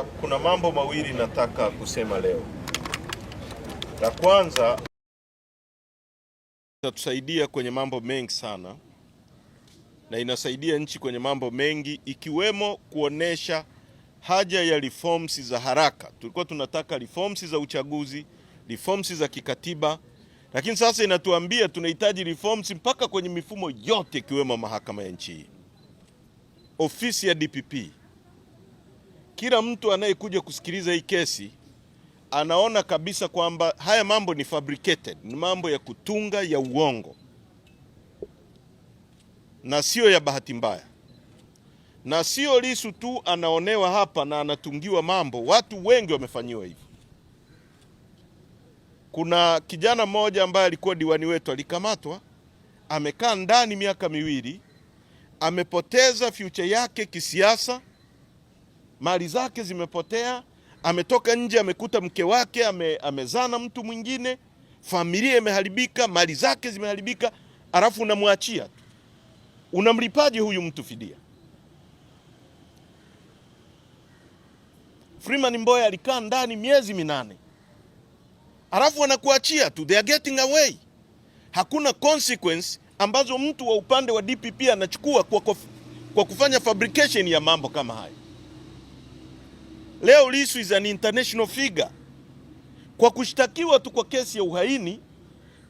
Kuna mambo mawili nataka kusema leo. La kwanza, itatusaidia kwenye mambo mengi sana na inasaidia nchi kwenye mambo mengi, ikiwemo kuonesha haja ya reforms za haraka. Tulikuwa tunataka reforms za uchaguzi, reforms za kikatiba, lakini sasa inatuambia tunahitaji reforms mpaka kwenye mifumo yote, ikiwemo mahakama ya nchi hii, ofisi ya DPP. Kila mtu anayekuja kusikiliza hii kesi anaona kabisa kwamba haya mambo ni fabricated, ni mambo ya kutunga, ya uongo, na sio ya bahati mbaya. Na sio Lissu tu anaonewa hapa na anatungiwa mambo, watu wengi wamefanyiwa hivyo. Kuna kijana mmoja ambaye alikuwa diwani wetu, alikamatwa, amekaa ndani miaka miwili, amepoteza future yake kisiasa, mali zake zimepotea, ametoka nje amekuta mke wake amezana mtu mwingine, familia imeharibika, mali zake zimeharibika, alafu unamwachia tu. Unamlipaje huyu mtu fidia? Freeman Mbowe alikaa ndani miezi 8. Alafu wanakuachia tu, they are getting away. Hakuna consequence ambazo mtu wa upande wa DPP anachukua kwa kufanya fabrication ya mambo kama haya. Leo Lissu is an international figure. Kwa kushtakiwa tu kwa kesi ya uhaini,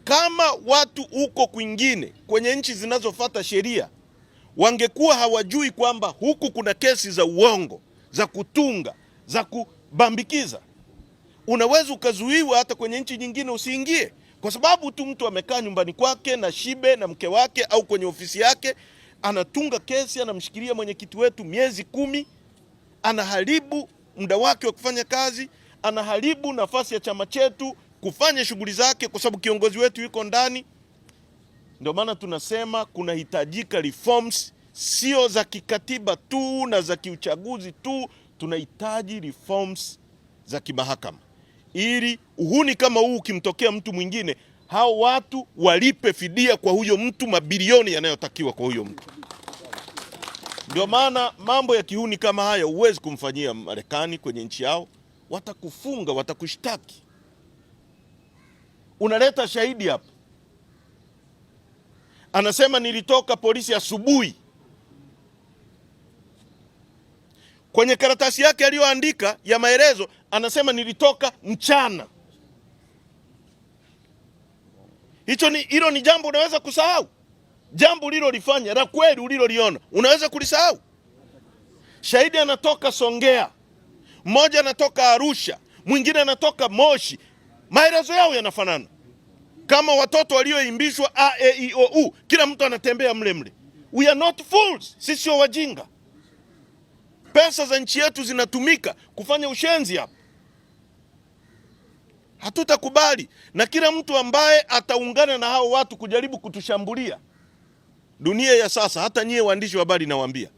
kama watu huko kwingine kwenye nchi zinazofuata sheria wangekuwa hawajui kwamba huku kuna kesi za uongo, za kutunga, za kubambikiza, unaweza ukazuiwa hata kwenye nchi nyingine usiingie, kwa sababu tu mtu amekaa nyumbani kwake na shibe na mke wake au kwenye ofisi yake anatunga kesi, anamshikilia mwenyekiti wetu miezi 10, anaharibu muda wake wa kufanya kazi, anaharibu nafasi ya chama chetu kufanya shughuli zake kwa sababu kiongozi wetu yuko ndani. Ndio maana tunasema kunahitajika reforms, sio za kikatiba tu na za kiuchaguzi tu, tunahitaji reforms za kimahakama, ili uhuni kama huu ukimtokea mtu mwingine, hao watu walipe fidia kwa huyo mtu, mabilioni yanayotakiwa kwa huyo mtu. Ndio maana mambo ya kihuni kama haya huwezi kumfanyia Marekani kwenye nchi yao, watakufunga, watakushtaki. Unaleta shahidi hapa, anasema nilitoka polisi asubuhi. Kwenye karatasi yake aliyoandika ya maelezo anasema nilitoka mchana. Hilo ni jambo unaweza kusahau? Jambo ulilolifanya la kweli uliloliona unaweza kulisahau? Shahidi anatoka Songea, mmoja anatoka Arusha, mwingine anatoka Moshi. Maelezo yao yanafanana, kama watoto walioimbishwa a e i o u, kila mtu anatembea mle. We are not fools, sisi sio wajinga. Pesa za nchi yetu zinatumika kufanya ushenzi hapa. Hatutakubali, na kila mtu ambaye ataungana na hao watu kujaribu kutushambulia. Dunia ya sasa, hata nyie waandishi wa habari nawaambia,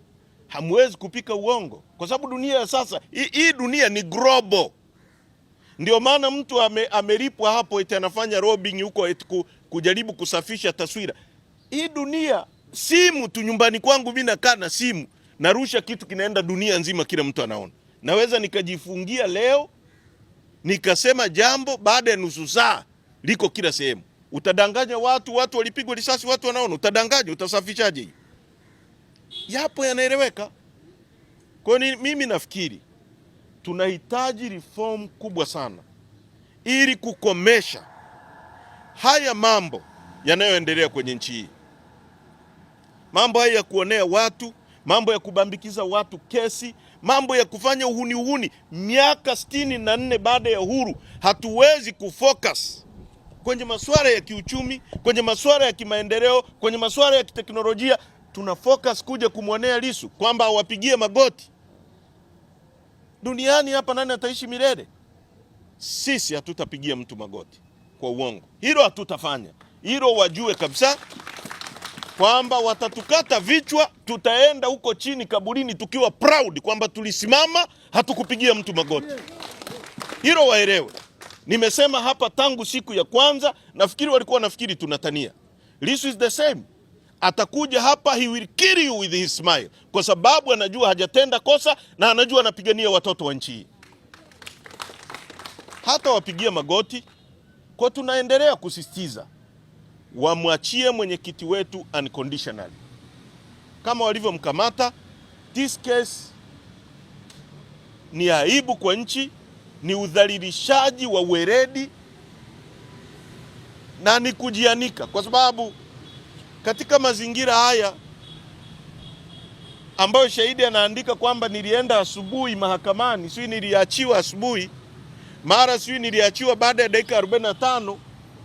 hamwezi kupika uongo, kwa sababu dunia ya sasa hii dunia ni global. Ndio maana mtu amelipwa hapo eti anafanya lobbying huko eti kujaribu kusafisha taswira. Hii dunia, simu tu nyumbani kwangu mimi nakaa na simu, narusha kitu kinaenda dunia nzima, kila mtu anaona. Naweza nikajifungia leo nikasema jambo, baada ya nusu saa liko kila sehemu. Utadanganya watu walipigwa risasi, watu wanaona, utadanganya, utasafishaje? Yapo yanaeleweka. Kwa hiyo mimi nafikiri tunahitaji reform kubwa sana ili kukomesha haya mambo yanayoendelea kwenye nchi hii. Mambo haya ya kuonea watu, mambo ya kubambikiza watu kesi, mambo ya kufanya uhuni. Miaka 64 baada ya uhuru, hatuwezi kufocus kwenye masuala ya kiuchumi, kwenye masuala ya kimaendeleo, kwenye masuala ya kiteknolojia. Tuna focus kuja kumwonea Lissu kwamba awapigie magoti. Duniani hapa nani ataishi milele? Sisi hatutapigia mtu magoti kwa uongo. Hilo hatutafanya. Hilo wajue kabisa kwamba watatukata vichwa, tutaenda huko chini kaburini tukiwa proud kwamba tulisimama, hatukupigia mtu magoti. Hilo waelewe. Nimesema hapa tangu siku ya kwanza, nafikiri walikuwa nafikiri tunatania. Lissu is the same. atakuja hapa, he will kill you with his smile, kwa sababu anajua hajatenda kosa na anajua anapigania watoto wa nchi hii. Hata wapigia magoti. Kwa tunaendelea kusisitiza wamwachie mwenyekiti wetu unconditionally kama walivyomkamata. This case ni aibu kwa nchi, ni udhalilishaji wa weledi na ni kujianika, kwa sababu katika mazingira haya ambayo shahidi anaandika kwamba nilienda asubuhi mahakamani, sio niliachiwa asubuhi, mara sio niliachiwa baada ya dakika 45,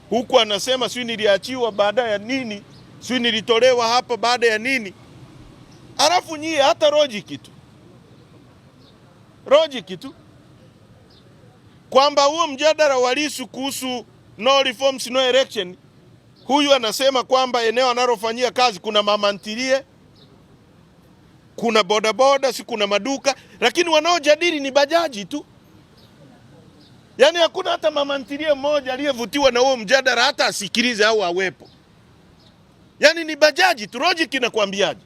huku anasema sio niliachiwa baada ya nini, sio nilitolewa hapa baada ya nini. Alafu nyie hata logic tu kwamba huo mjadala wa Lissu kuhusu no reforms no election, huyu anasema kwamba eneo analofanyia kazi kuna mama ntilie, kuna bodaboda, si kuna maduka, lakini wanaojadili ni bajaji tu. Yaani hakuna hata mama ntilie mmoja aliyevutiwa na huo mjadala hata asikilize au awepo. Yaani ni bajaji tu. Logic inakwambiaje?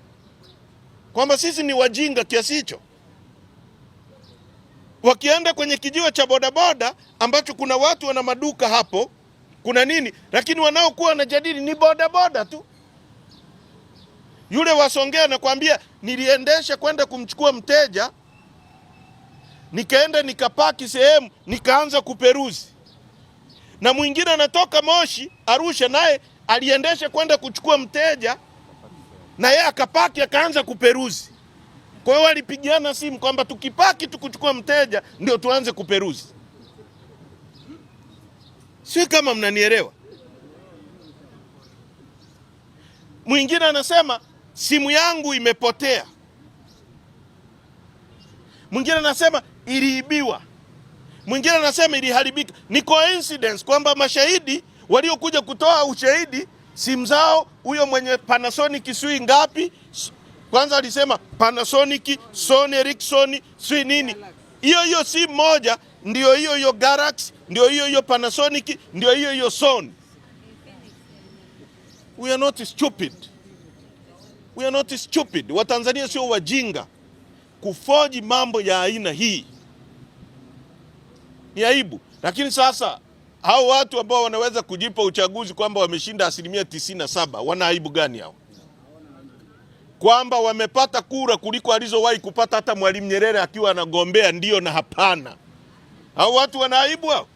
Kwamba sisi ni wajinga kiasi hicho? Wakienda kwenye kijiwe cha bodaboda ambacho kuna watu wana maduka hapo, kuna nini, lakini wanaokuwa wanajadili ni bodaboda tu. Yule wasongea anakuambia niliendesha kwenda kumchukua mteja, nikaenda nikapaki sehemu, nikaanza kuperuzi. Na mwingine anatoka Moshi, Arusha, naye aliendesha kwenda kuchukua mteja na yeye akapaki akaanza kuperuzi. Kwa hiyo walipigiana simu kwamba tukipaki tukuchukua mteja ndio tuanze kuperuzi. Si kama mnanielewa? Mwingine anasema simu yangu imepotea. Mwingine anasema iliibiwa. Mwingine anasema iliharibika. Ni coincidence kwamba mashahidi waliokuja kutoa ushahidi simu zao, huyo mwenye Panasonic sui ngapi, kwanza alisema Panasonic, Sony Ericsson, sui nini. Hiyo simu moja ndio hiyo Galaxy, ndio hiyo Panasonic, ndio hiyo Sony. We are not stupid. We are not stupid. Watanzania sio wajinga. Kufoji mambo ya aina hii ni aibu. Lakini sasa hao watu ambao wanaweza kujipa uchaguzi kwamba wameshinda 97%, wana aibu gani hao? Kwamba wamepata kura kuliko alizowahi kupata hata Mwalimu Nyerere akiwa anagombea ndio na hapana. Hao watu wana aibu hao?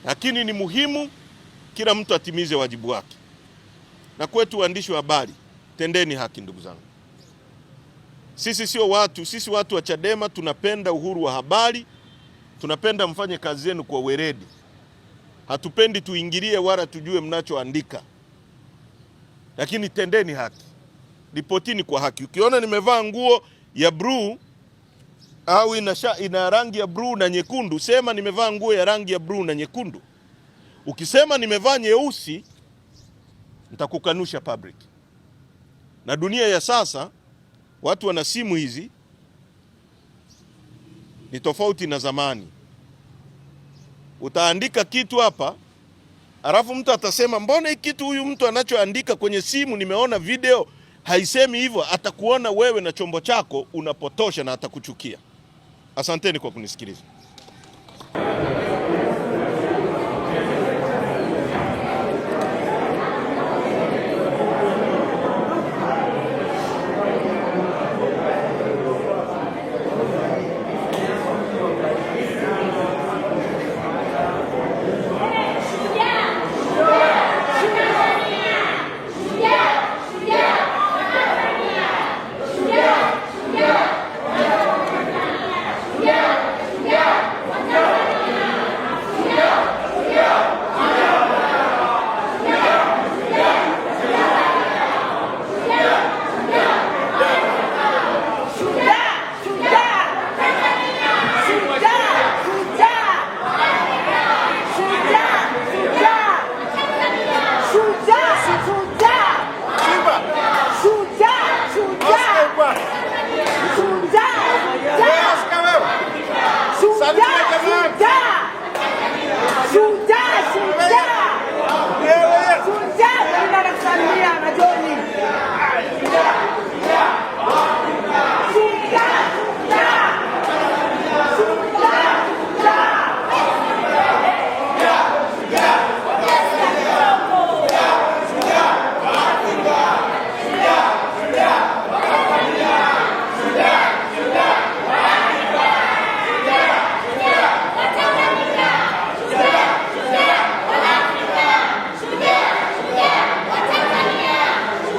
Lakini ni muhimu kila mtu atimize wajibu wake. Na kwetu waandishi wa habari, tendeni haki ndugu zangu. Sisi watu wa Chadema tunapenda uhuru wa habari, tunapenda mfanye kazi yenu kwa weledi. Hatupendi tuingilie wala tujue mnachoandika. Lakini tendeni haki. Ripotini kwa haki. Ukiona nimevaa nguo ya blue au ina rangi ya blue na nyekundu, sema nimevaa nguo ya rangi ya blue na nyekundu. Ukisema nimevaa nyeusi, nitakukanusha public. Na dunia ya sasa watu wana simu hizi, ni tofauti na zamani. Utaandika kitu hapa, alafu mtu atasema mbona hiki kitu huyu mtu anachoandika kwenye simu nimeona video haisemi hivyo. Atakuona wewe na chombo chako unapotosha na atakuchukia. Asanteni kwa kunisikiliza.